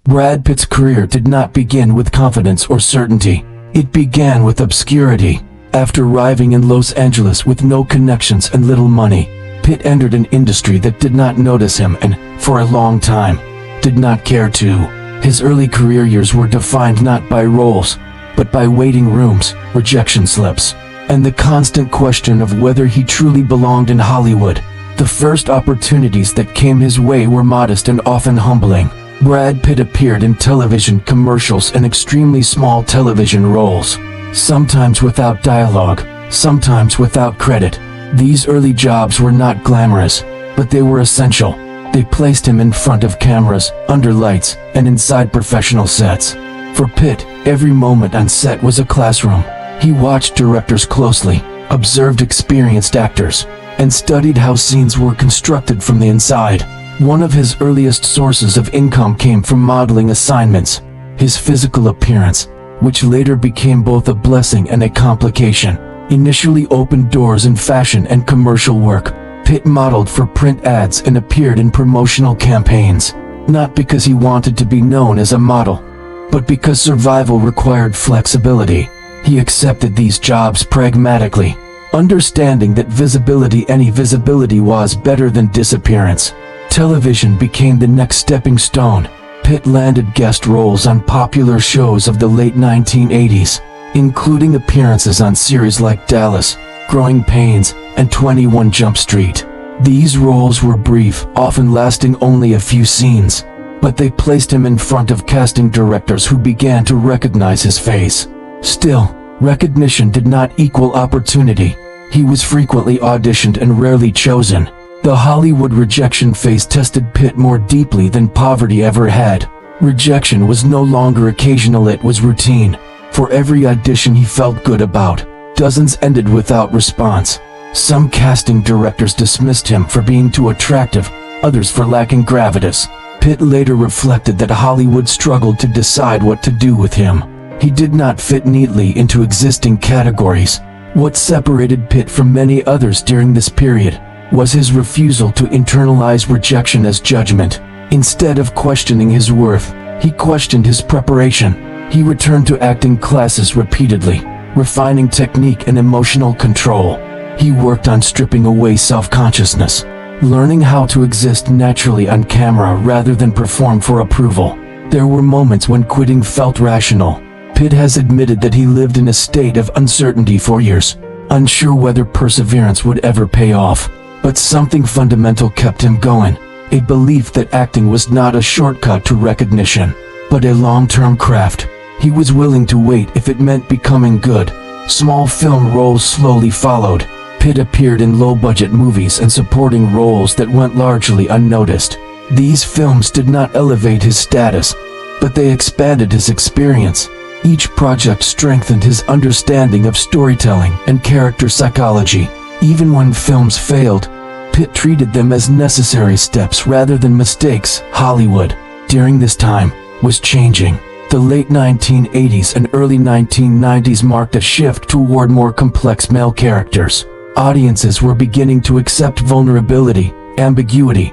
Brad Pitt's career did not begin with confidence or certainty. It began with obscurity. After arriving in Los Angeles with no connections and little money, Pitt entered an industry that did not notice him and, for a long time, did not care to. His early career years were defined not by roles, but by waiting rooms, rejection slips, and the constant question of whether he truly belonged in Hollywood. The first opportunities that came his way were modest and often humbling. Brad Pitt appeared in television commercials and extremely small television roles, sometimes without dialogue, sometimes without credit. These early jobs were not glamorous, but they were essential. They placed him in front of cameras, under lights, and inside professional sets. For Pitt, every moment on set was a classroom. He watched directors closely, observed experienced actors, and studied how scenes were constructed from the inside. One of his earliest sources of income came from modeling assignments. His physical appearance, which later became both a blessing and a complication, initially opened doors in fashion and commercial work. Pitt modeled for print ads and appeared in promotional campaigns, not because he wanted to be known as a model, but because survival required flexibility. He accepted these jobs pragmatically, understanding that any visibility was better than disappearance. Television became the next stepping stone. Pitt landed guest roles on popular shows of the late 1980s, including appearances on series like Dallas, Growing Pains, and 21 Jump Street. These roles were brief, often lasting only a few scenes, but they placed him in front of casting directors who began to recognize his face. Still, recognition did not equal opportunity. He was frequently auditioned and rarely chosen. The Hollywood rejection phase tested Pitt more deeply than poverty ever had. Rejection was no longer occasional, it was routine. For every audition he felt good about, dozens ended without response. Some casting directors dismissed him for being too attractive, others for lacking gravitas. Pitt later reflected that Hollywood struggled to decide what to do with him. He did not fit neatly into existing categories. What separated Pitt from many others during this period was his refusal to internalize rejection as judgment. Instead of questioning his worth, he questioned his preparation. He returned to acting classes repeatedly, refining technique and emotional control. He worked on stripping away self-consciousness, learning how to exist naturally on camera rather than perform for approval. There were moments when quitting felt rational. Pitt has admitted that he lived in a state of uncertainty for years, unsure whether perseverance would ever pay off. But something fundamental kept him going, a belief that acting was not a shortcut to recognition, but a long-term craft. He was willing to wait if it meant becoming good. Small film roles slowly followed. Pitt appeared in low-budget movies and supporting roles that went largely unnoticed. These films did not elevate his status, but they expanded his experience. Each project strengthened his understanding of storytelling and character psychology. Even when films failed, Pitt treated them as necessary steps rather than mistakes. Hollywood, during this time, was changing. The late 1980s and early 1990s marked a shift toward more complex male characters. Audiences were beginning to accept vulnerability, ambiguity,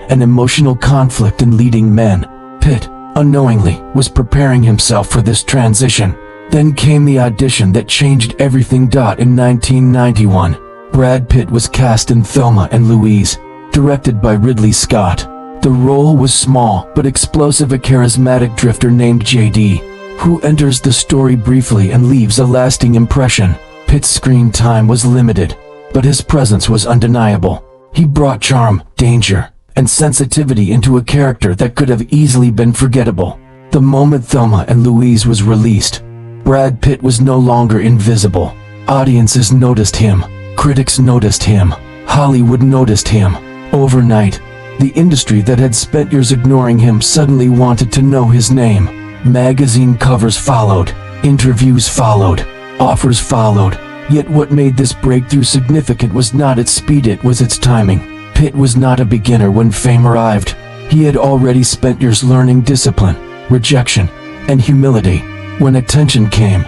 and emotional conflict in leading men. Pitt, unknowingly, was preparing himself for this transition. Then came the audition that changed everything. In 1991, Brad Pitt was cast in Thelma Louise, directed by Ridley Scott. The role was small but explosive, a charismatic drifter named JD, who enters the story briefly and leaves a lasting impression. Pitt's screen time was limited, but his presence was undeniable. He brought charm, danger, and sensitivity into a character that could have easily been forgettable. The moment Thelma Louise was released, Brad Pitt was no longer invisible. Audiences noticed him. Critics noticed him. Hollywood noticed him. Overnight, the industry that had spent years ignoring him suddenly wanted to know his name. Magazine covers followed. Interviews followed. Offers followed. Yet what made this breakthrough significant was not its speed, it was its timing. Pitt was not a beginner when fame arrived. He had already spent years learning discipline, rejection, and humility. When attention came,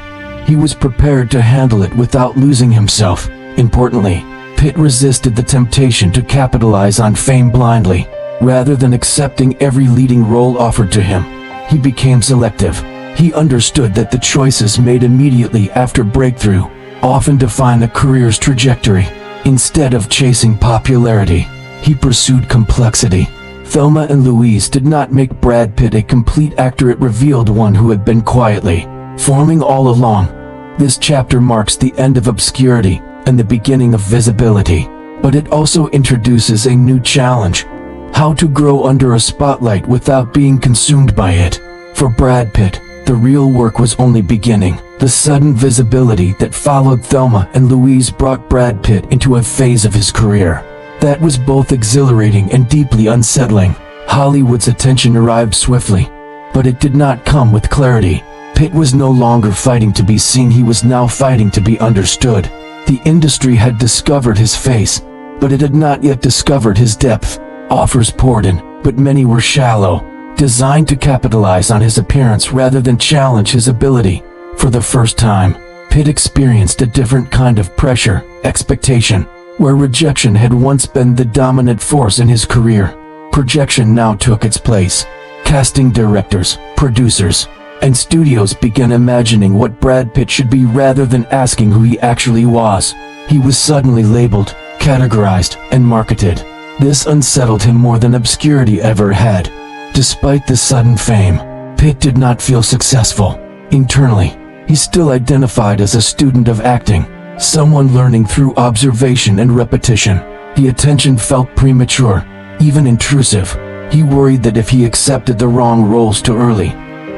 he was prepared to handle it without losing himself. Importantly, Pitt resisted the temptation to capitalize on fame blindly. Rather than accepting every leading role offered to him, He became selective. He understood that the choices made immediately after breakthrough often define a career's trajectory. Instead of chasing popularity, he pursued complexity. Thelma and Louise did not make Brad Pitt a complete actor, it revealed one who had been quietly forming all along. This chapter marks the end of obscurity and the beginning of visibility, but it also introduces a new challenge: how to grow under a spotlight without being consumed by it. For Brad Pitt, the real work was only beginning. The sudden visibility that followed Thelma and Louise brought Brad Pitt into a phase of his career that was both exhilarating and deeply unsettling. Hollywood's attention arrived swiftly, but it did not come with clarity. Pitt was no longer fighting to be seen, he was now fighting to be understood. The industry had discovered his face, but it had not yet discovered his depth. Offers poured in, but many were shallow, designed to capitalize on his appearance rather than challenge his ability. For the first time, Pitt experienced a different kind of pressure, expectation. Where rejection had once been the dominant force in his career, projection now took its place. Casting directors, producers, and studios began imagining what Brad Pitt should be rather than asking who he actually was. He was suddenly labeled, categorized, and marketed. This unsettled him more than obscurity ever had. Despite the sudden fame, Pitt did not feel successful. Internally, he still identified as a student of acting, someone learning through observation and repetition. The attention felt premature, even intrusive. He worried that if he accepted the wrong roles too early,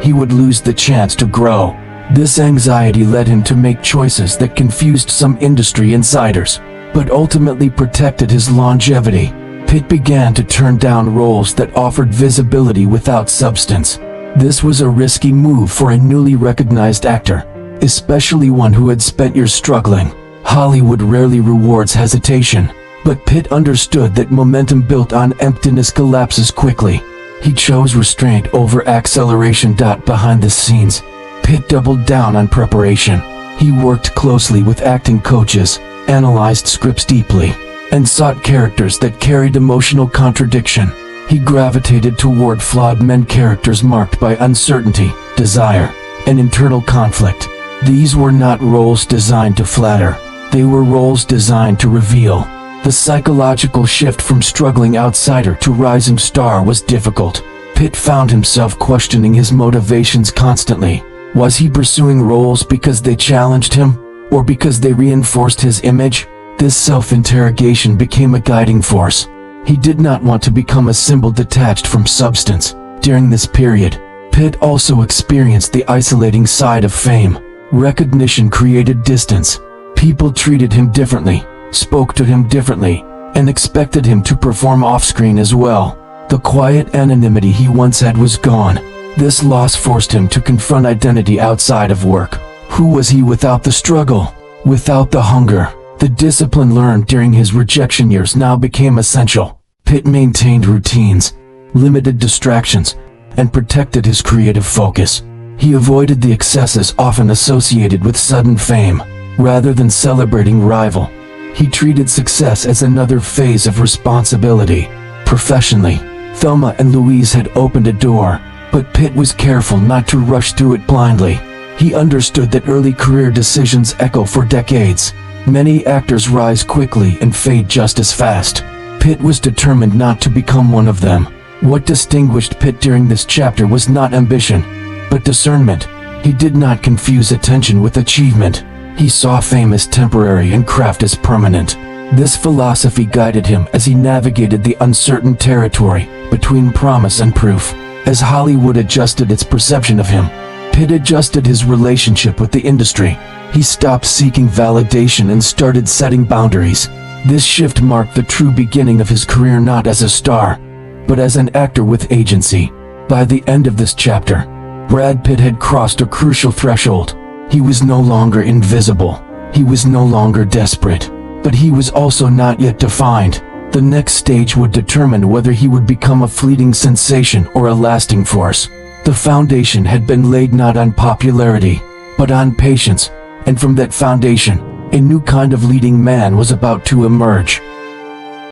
he would lose the chance to grow. This anxiety led him to make choices that confused some industry insiders, but ultimately protected his longevity. Pitt began to turn down roles that offered visibility without substance. This was a risky move for a newly recognized actor, especially one who had spent years struggling. Hollywood rarely rewards hesitation, but Pitt understood that momentum built on emptiness collapses quickly. He chose restraint over acceleration. Behind the scenes, Pitt doubled down on preparation. He worked closely with acting coaches, analyzed scripts deeply, and sought characters that carried emotional contradiction. He gravitated toward flawed men, characters marked by uncertainty, desire, and internal conflict. These were not roles designed to flatter, they were roles designed to reveal. The psychological shift from struggling outsider to rising star was difficult. Pitt found himself questioning his motivations constantly. Was he pursuing roles because they challenged him, or because they reinforced his image? This self-interrogation became a guiding force. He did not want to become a symbol detached from substance. During this period, Pitt also experienced the isolating side of fame. Recognition created distance. People treated him differently, spoke to him differently, and expected him to perform off-screen as well. The quiet anonymity he once had was gone. This loss forced him to confront identity outside of work. Who was he without the struggle? Without the hunger? The discipline learned during his rejection years now became essential. Pitt maintained routines, limited distractions, and protected his creative focus. He avoided the excesses often associated with sudden fame. Rather than celebrating rival, he treated success as another phase of responsibility. Professionally, Thelma and Louise had opened a door, but Pitt was careful not to rush through it blindly. He understood that early career decisions echo for decades. Many actors rise quickly and fade just as fast. Pitt was determined not to become one of them. What distinguished Pitt during this chapter was not ambition, but discernment. He did not confuse attention with achievement. He saw fame as temporary and craft as permanent. This philosophy guided him as he navigated the uncertain territory between promise and proof. As Hollywood adjusted its perception of him, Pitt adjusted his relationship with the industry. He stopped seeking validation and started setting boundaries. This shift marked the true beginning of his career, not as a star, but as an actor with agency. By the end of this chapter, Brad Pitt had crossed a crucial threshold. He was no longer invisible. He was no longer desperate. But he was also not yet defined. The next stage would determine whether he would become a fleeting sensation or a lasting force. The foundation had been laid not on popularity, but on patience, and from that foundation, a new kind of leading man was about to emerge.